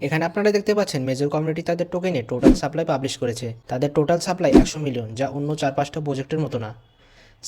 এখানে আপনারা দেখতে পাচ্ছেন মেজর কমিউনিটি তাদের টোকেনে টোটাল সাপ্লাই পাবলিশ করেছে। তাদের টোটাল সাপ্লাই 100 মিলিয়ন, যা অন্য 4-5টা প্রজেক্টের মতো না।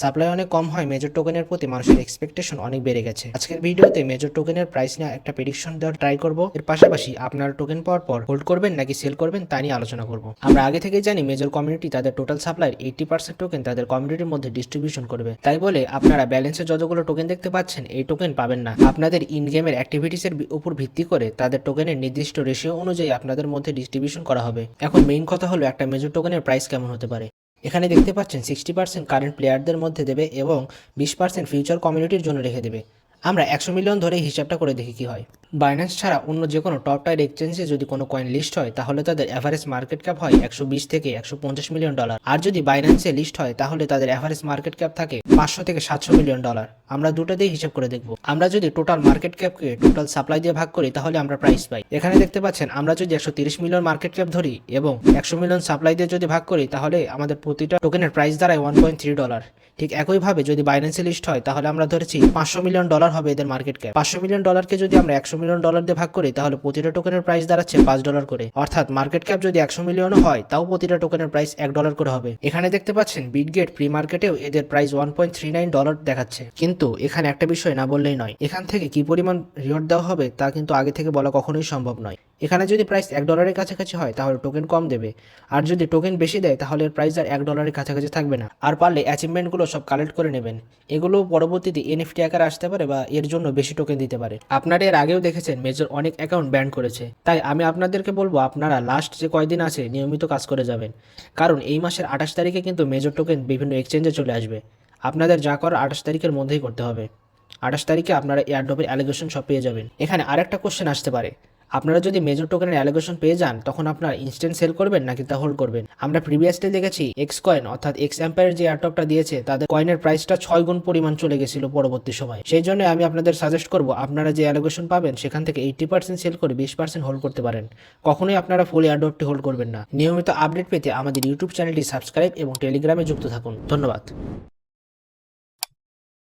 সাপ্লাই অনেক কম হয় মেজর টোকেনের প্রতি মানুষের এক্সপেকটেশন অনেক বেড়ে গেছে। আজকের ভিডিওতে মেজর টোকেনের প্রাইস নিয়ে একটা প্রেডিকশন দেওয়ার ট্রাই করব। এর পাশাপাশি আপনারা টোকেন পাওয়ার পর হোল্ড করবেন নাকি সেল করবেন তা নিয়ে আলোচনা করব। আমরা আগে থেকেই জানি মেজর কমিউনিটি তাদের টোটাল সাপ্লাইয়ের 80% টোকেন তাদের কমিউনিটির মধ্যে ডিস্ট্রিবিউশন করবে। তাই বলে আপনারা ব্যালেন্সে যতগুলো টোকেন দেখতে পাচ্ছেন এই টোকেন পাবেন না। আপনাদের ইন গেমের অ্যাক্টিভিটিসের উপর ভিত্তি করে তাদের টোকেনের নির্দিষ্ট রেশিও অনুযায়ী আপনাদের মধ্যে ডিস্ট্রিবিউশন করা হবে। এখন মেইন কথা হলো একটা মেজর টোকেনের প্রাইস কেমন হতে পারে। এখানে দেখতে পাচ্ছেন 60% কারেন্ট প্লেয়ারদের মধ্যে দেবে এবং 20% ফিউচার কমিউনিটির জন্য রেখে দেবে। আমরা 100 মিলিয়ন ধরে হিসাবটা করে দেখি কি হয়। বাইন্যান্স ছাড়া অন্য যে কোনো টপ টায়ার এক্সচেঞ্জে যদি কোনো কয়েন লিস্ট হয় তাহলে তাদের অ্যাভারেজ মার্কেট ক্যাপ হয় 120 থেকে 150 মিলিয়ন ডলার। আর যদি বাইন্যান্সে লিস্ট হয় তাহলে তাদের অ্যাভারেজ মার্কেট ক্যাপ থাকে 500 থেকে 700 মিলিয়ন ডলার। আমরা দুটো দিয়ে হিসাব করে দেখব। আমরা যদি টোটাল মার্কেট ক্যাপকে টোটাল সাপ্লাই দিয়ে ভাগ করি তাহলে আমরা প্রাইস পাই। এখানে দেখতে পাচ্ছেন আমরা যদি 130 মিলিয়ন মার্কেট ক্যাপ ধরি এবং 100 মিলিয়ন সাপ্লাই দিয়ে যদি ভাগ করি তাহলে আমাদের প্রতিটা টোকেনের প্রাইস দাঁড়ায় 1.3 ডলার। ঠিক একইভাবে যদি বাইন্যান্সে লিস্ট হয় তাহলে আমরা ধরেছি 500 মিলিয়ন ডলার হবে এদের মার্কেট ক্যাপ। 500 মিলিয়ন ডলারকে যদি আমরা 100 মিলিয়ন ডলার দিয়ে ভাগ করি তাহলে প্রতিটা টোকেনের প্রাইস দাঁড়াচ্ছে 5 ডলার করে। অর্থাৎ মার্কেট ক্যাপ যদি 100 মিলিয়নও হয় তাও প্রতিটা টোকেনের প্রাইস 1 ডলার করে হবে। এখানে দেখতে পাচ্ছেন বিটগেট প্রি মার্কেটেও এদের প্রাইস 1.39 ডলার দেখাচ্ছে। কিন্তু এখানে একটা বিষয় না বললেই নয়, এখান থেকে কি পরিমাণ রিওয়ার্ড দেওয়া হবে তা কিন্তু আগে থেকে বলা কখনোই সম্ভব নয়। এখানে যদি প্রাইস 1 ডলারের কাছাকাছি হয় তাহলে টোকেন কম দেবে, আর যদি টোকেন বেশি দেয় তাহলে এর প্রাইস আর 1 ডলারের কাছাকাছি থাকবে না। আর পারলে অ্যাচিভমেন্টগুলো সব কালেক্ট করে নেবেন। এগুলো পরবর্তীতে এনএফটি আকারে আসতে পারে বা এর জন্য বেশি টোকেন দিতে পারে। আপনারা এর আগেও দেখেছেন মেজর অনেক অ্যাকাউন্ট ব্যান করেছে। তাই আমি আপনাদেরকে বলবো আপনারা লাস্ট যে কয়দিন আছে নিয়মিত কাজ করে যাবেন, কারণ এই মাসের 28 তারিখে কিন্তু মেজর টোকেন বিভিন্ন এক্সচেঞ্জে চলে আসবে। আপনাদের যা করার 28 তারিখের মধ্যেই করতে হবে। 28 তারিখে আপনারা এয়ারড্রপের অ্যালিগেশন সব পেয়ে যাবেন। এখানে আরেকটা কোশ্চেন আসতে পারে, আপনারা যদি মেজর টোকেনের অ্যালিগেশন পেয়ে যান তখন আপনারা ইনস্ট্যান্ট সেল করবেন নাকি তা হোল্ড করবেন। আমরা প্রিভিয়াসলি দেখেছি এক্স কয়েন অর্থাৎ এক্স অ্যাম্পায়ার যে এয়ারড্রপটা দিয়েছে তাদের কয়েনের প্রাইসটা 6 গুণ পরিমাণ চলে গেছিল পরবর্তী সময়। সেই জন্য আমি আপনাদের সাজেস্ট করব আপনারা যে অ্যালিগেশন পাবেন সেখান থেকে 80% সেল করে 20% হোল্ড করতে পারেন। কখনোই আপনারা ফুল এয়ারড্রপটি হোল্ড করবেন না। নিয়মিত আপডেট পেতে আমাদের ইউটিউব চ্যানেলটি সাবস্ক্রাইব এবং টেলিগ্রামে যুক্ত থাকুন। ধন্যবাদ।